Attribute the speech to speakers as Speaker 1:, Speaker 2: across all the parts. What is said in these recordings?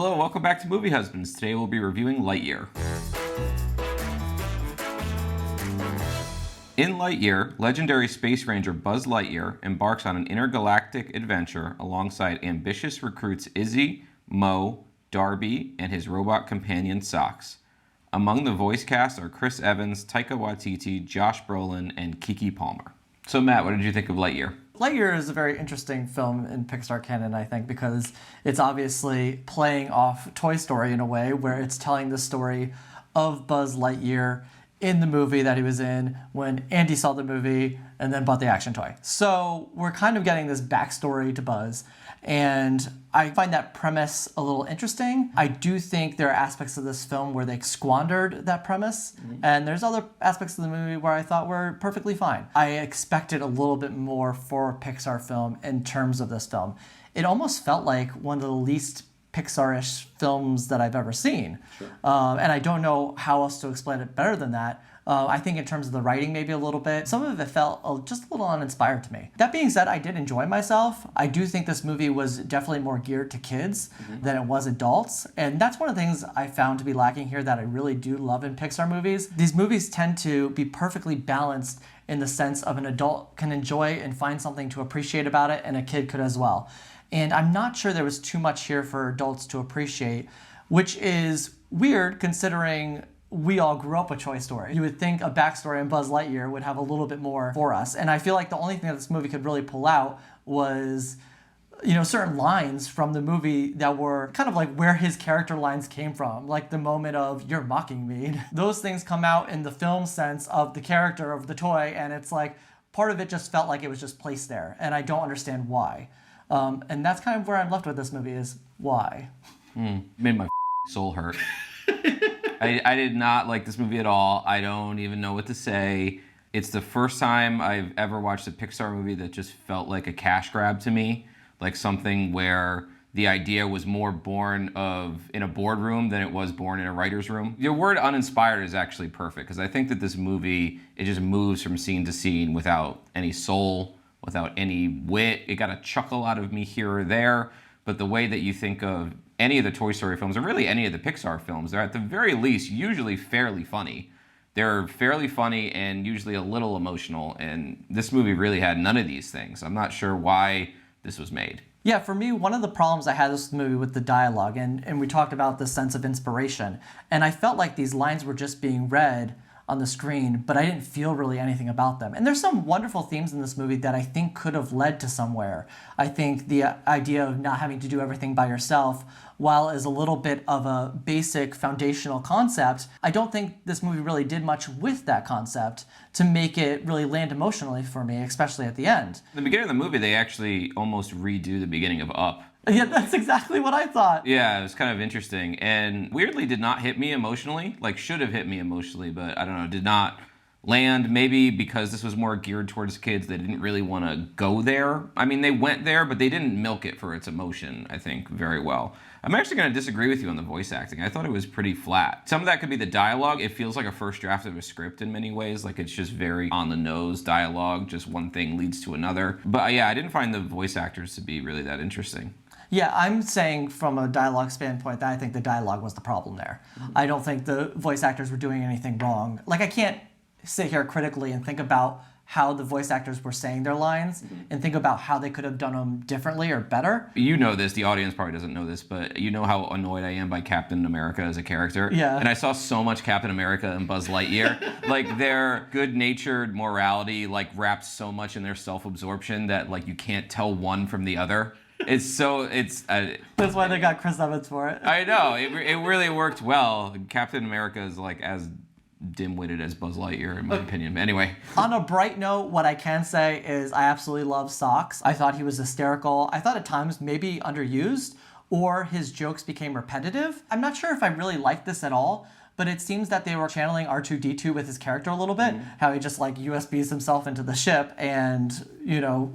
Speaker 1: Hello, welcome back to Movie Husbands. Today we'll be reviewing Lightyear. In Lightyear, legendary space ranger Buzz Lightyear embarks on an intergalactic adventure alongside ambitious recruits Izzy, Mo, Darby, and his robot companion Socks. Among the voice cast are Chris Evans, Taika Waititi, Josh Brolin, and Keke Palmer. So Matt, what did you think of Lightyear?
Speaker 2: Lightyear is a very interesting film in Pixar canon, I think, because it's obviously playing off Toy Story in a way where it's telling the story of Buzz Lightyear in the movie that he was in when Andy saw the movie and then bought the action toy. So we're kind of getting this backstory to Buzz, and I find that premise a little interesting. I do think there are aspects of this film where they squandered that premise, and there's other aspects of the movie where I thought were perfectly fine. I expected a little bit more for a Pixar film in terms of this film. It almost felt like one of the least Pixar-ish films that I've ever seen. Sure. And I don't know how else to explain it better than that. I think in terms of the writing, maybe a little bit. Some of it felt just a little uninspired to me. That being said, I did enjoy myself. I do think this movie was definitely more geared to kids than it was adults. And that's one of the things I found to be lacking here that I really do love in Pixar movies. These movies tend to be perfectly balanced in the sense of an adult can enjoy and find something to appreciate about it, and a kid could as well. And I'm not sure there was too much here for adults to appreciate, which is weird considering we all grew up with Toy Story. You would think a backstory on Buzz Lightyear would have a little bit more for us. And I feel like the only thing that this movie could really pull out was, certain lines from the movie that were kind of like where his character lines came from. Like the moment of, "You're mocking me." Those things come out in the film sense of the character of the toy, and it's like, part of it just felt like it was just placed there, and I don't understand why. And that's kind of where I'm left with this movie is why.
Speaker 1: Made my soul hurt. I did not like this movie at all. I don't even know what to say. It's the first time I've ever watched a Pixar movie that just felt like a cash grab to me. Like something where the idea was more born in a boardroom than it was born in a writer's room. Your word uninspired is actually perfect, because I think that this movie, it just moves from scene to scene without any soul, without any wit. It got a chuckle out of me here or there, but the way that you think of any of the Toy Story films, or really any of the Pixar films, they're at the very least usually fairly funny. They're fairly funny and usually a little emotional, and this movie really had none of these things. I'm not sure why this was made.
Speaker 2: Yeah, for me, one of the problems I had with this movie with the dialogue, and we talked about the sense of inspiration, and I felt like these lines were just being read on the screen, but I didn't feel really anything about them. And there's some wonderful themes in this movie that I think could have led to somewhere. I think the idea of not having to do everything by yourself, while is a little bit of a basic foundational concept, I don't think this movie really did much with that concept to make it really land emotionally for me, especially at the end.
Speaker 1: At the beginning of the movie, they actually almost redo the beginning of Up.
Speaker 2: Yeah, that's exactly what I thought.
Speaker 1: Yeah, it was kind of interesting, and weirdly did not hit me emotionally. Like, should have hit me emotionally, but I don't know, did not land. Maybe because this was more geared towards kids, they didn't really want to go there. I mean, they went there, but they didn't milk it for its emotion, I think, very well. I'm actually going to disagree with you on the voice acting. I thought it was pretty flat. Some of that could be the dialogue. It feels like a first draft of a script in many ways. Like, it's just very on-the-nose dialogue. Just one thing leads to another. But yeah, I didn't find the voice actors to be really that interesting.
Speaker 2: Yeah, I'm saying from a dialogue standpoint that I think the dialogue was the problem there. I don't think the voice actors were doing anything wrong. Like, I can't sit here critically and think about how the voice actors were saying their lines and think about how they could have done them differently or better.
Speaker 1: You know this, the audience probably doesn't know this, but you know how annoyed I am by Captain America as a character?
Speaker 2: Yeah.
Speaker 1: And I saw so much Captain America and Buzz Lightyear. Like, their good-natured morality, like, wraps so much in their self-absorption that, like, you can't tell one from the other. That's
Speaker 2: why they got Chris Evans for it.
Speaker 1: I know, it really worked well. Captain America is, like, as dim-witted as Buzz Lightyear, in my opinion. Anyway.
Speaker 2: On a bright note, what I can say is I absolutely love Socks. I thought he was hysterical. I thought at times maybe underused, or his jokes became repetitive. I'm not sure if I really liked this at all, but it seems that they were channeling R2-D2 with his character a little bit, how he just like USBs himself into the ship and,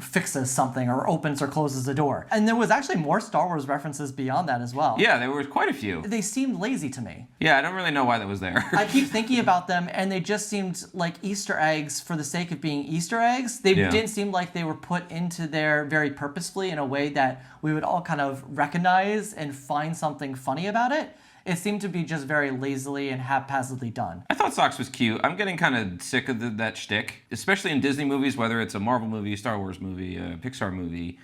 Speaker 2: fixes something or opens or closes a door. And there was actually more Star Wars references beyond that as well.
Speaker 1: Yeah, there were quite a few.
Speaker 2: They seemed lazy to me.
Speaker 1: Yeah, I don't really know why that was there.
Speaker 2: I keep thinking about them, and they just seemed like Easter eggs for the sake of being Easter eggs. They didn't seem like they were put into there very purposefully in a way that we would all kind of recognize and find something funny about it. It seemed to be just very lazily and haphazardly done.
Speaker 1: I thought Socks was cute. I'm getting kind of sick of that shtick, especially in Disney movies, whether it's a Marvel movie, Star Wars movie, a Pixar movie.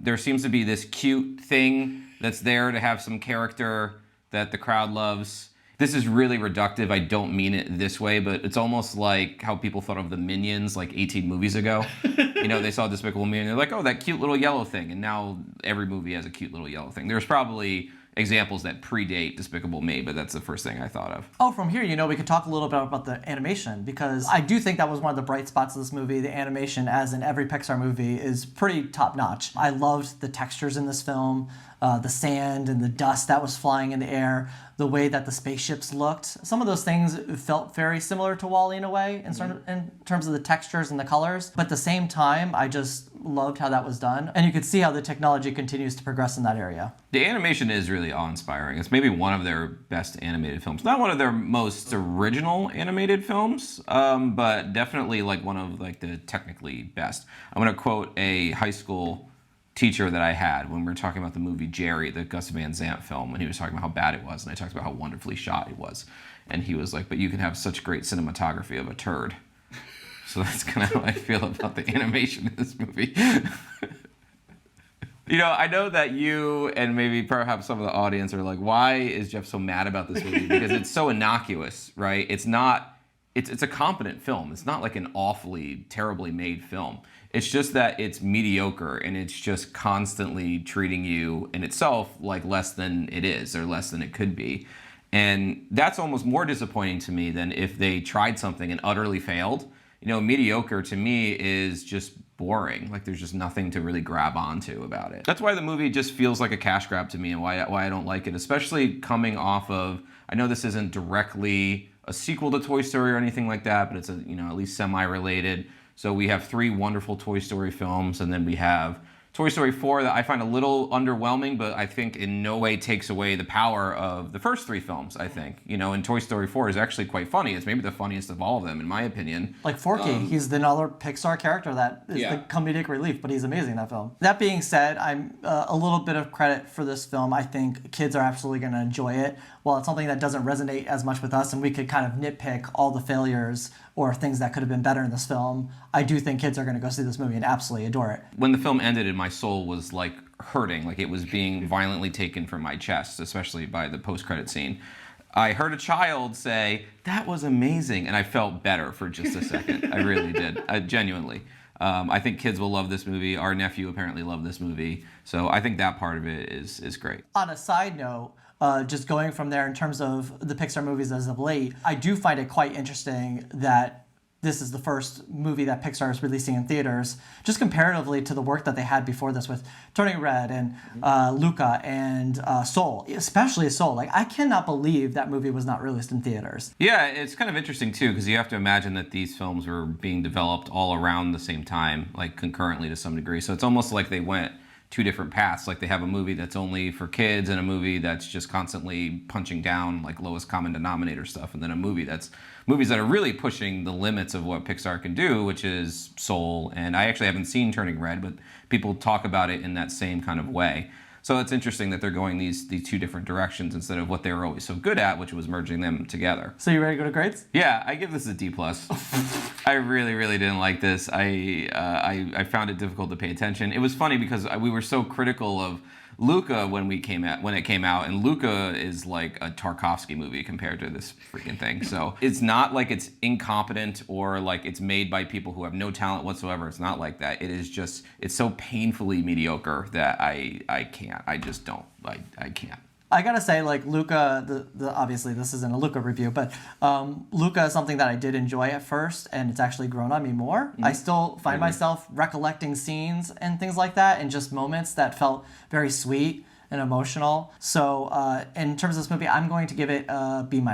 Speaker 1: There seems to be this cute thing that's there to have some character that the crowd loves. This is really reductive. I don't mean it this way, but it's almost like how people thought of the Minions like 18 movies ago. They saw Despicable Me and they're like, oh, that cute little yellow thing. And now every movie has a cute little yellow thing. There's probably examples that predate Despicable Me, but that's the first thing I thought of.
Speaker 2: Oh, from here, we could talk a little bit about the animation, because I do think that was one of the bright spots of this movie. The animation, as in every Pixar movie, is pretty top-notch. I loved the textures in this film, the sand and the dust that was flying in the air, the way that the spaceships looked. Some of those things felt very similar to WALL-E in a way, in terms of the textures and the colors. But at the same time, I just loved how that was done. And you could see how the technology continues to progress in that area.
Speaker 1: The animation is really awe-inspiring. It's maybe one of their best animated films. Not one of their most original animated films, but definitely like one of like the technically best. I'm going to quote a high school teacher that I had when we were talking about the movie Jerry, the Gus Van Sant film, and he was talking about how bad it was, and I talked about how wonderfully shot it was. And he was like, but you can have such great cinematography of a turd. So that's kind of how I feel about the animation in this movie. I know that you and maybe perhaps some of the audience are like, why is Geoff so mad about this movie? Because it's so innocuous, right? It's a competent film. It's not like an awfully, terribly made film. It's just that it's mediocre, and it's just constantly treating you in itself like less than it is or less than it could be. And that's almost more disappointing to me than if they tried something and utterly failed. Mediocre to me is just boring. Like there's just nothing to really grab onto about it. That's why the movie just feels like a cash grab to me, and why I don't like it, especially coming off of, I know this isn't directly a sequel to Toy Story or anything like that, but it's at least semi-related. So we have 3 wonderful Toy Story films, and then we have Toy Story 4 that I find a little underwhelming, but I think in no way takes away the power of the first 3 films, I think. And Toy Story 4 is actually quite funny. It's maybe the funniest of all of them, in my opinion.
Speaker 2: Like Forky, he's another Pixar character that is the comedic relief, but he's amazing in that film. That being said, I'm a little bit of credit for this film. I think kids are absolutely going to enjoy it. While it's something that doesn't resonate as much with us, and we could kind of nitpick all the failures or things that could have been better in this film, I do think kids are going to go see this movie and absolutely adore it.
Speaker 1: When the film ended and my soul was like hurting, like it was being violently taken from my chest, especially by the post-credit scene, I heard a child say, "That was amazing," and I felt better for just a second. I really did, genuinely. I think kids will love this movie. Our nephew apparently loved this movie, so I think that part of it is great.
Speaker 2: On a side note, just going from there in terms of the Pixar movies as of late, I do find it quite interesting that this is the first movie that Pixar is releasing in theaters, just comparatively to the work that they had before this with Turning Red and Luca and Soul, especially Soul. Like, I cannot believe that movie was not released in theaters.
Speaker 1: Yeah, it's kind of interesting too, because you have to imagine that these films were being developed all around the same time, like concurrently to some degree. So it's almost like they went 2 different paths. Like they have a movie that's only for kids and a movie that's just constantly punching down like lowest common denominator stuff, and then movies that are really pushing the limits of what Pixar can do, which is Soul. And I actually haven't seen Turning Red, but people talk about it in that same kind of way. So it's interesting that they're going these 2 different directions instead of what they were always so good at, which was merging them together.
Speaker 2: So you ready to go to grades?
Speaker 1: Yeah, I give this a D+. I really, really didn't like this. I found it difficult to pay attention. It was funny because we were so critical of Luca when it came out, and Luca is like a Tarkovsky movie compared to this freaking thing. So it's not like it's incompetent or like it's made by people who have no talent whatsoever. It's not like that. It is just, it's so painfully mediocre that I can't. I just don't. I can't.
Speaker 2: I gotta say, like, Luca, obviously this isn't a Luca review, but Luca is something that I did enjoy at first, and it's actually grown on me more. Mm-hmm. I still find myself recollecting scenes and things like that, and just moments that felt very sweet and emotional. So in terms of this movie, I'm going to give it a B-.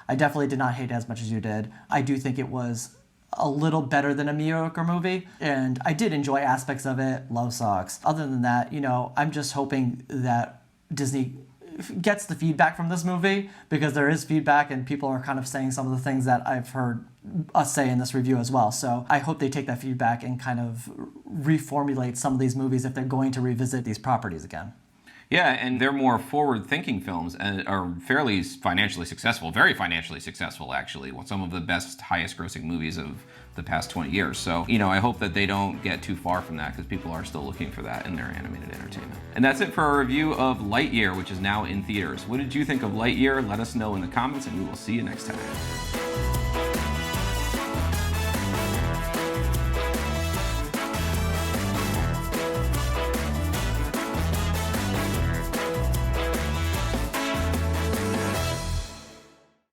Speaker 2: I definitely did not hate it as much as you did. I do think it was a little better than a mediocre movie, and I did enjoy aspects of it. Low socks. Other than that, I'm just hoping that Disney gets the feedback from this movie, because there is feedback and people are kind of saying some of the things that I've heard us say in this review as well. So I hope they take that feedback and kind of reformulate some of these movies if they're going to revisit these properties again.
Speaker 1: Yeah, and they're more forward-thinking films and are fairly financially successful, very financially successful, actually. Some of the best, highest-grossing movies of the past 20 years. So, I hope that they don't get too far from that, because people are still looking for that in their animated entertainment. And that's it for our review of Lightyear, which is now in theaters. What did you think of Lightyear? Let us know in the comments, and we will see you next time.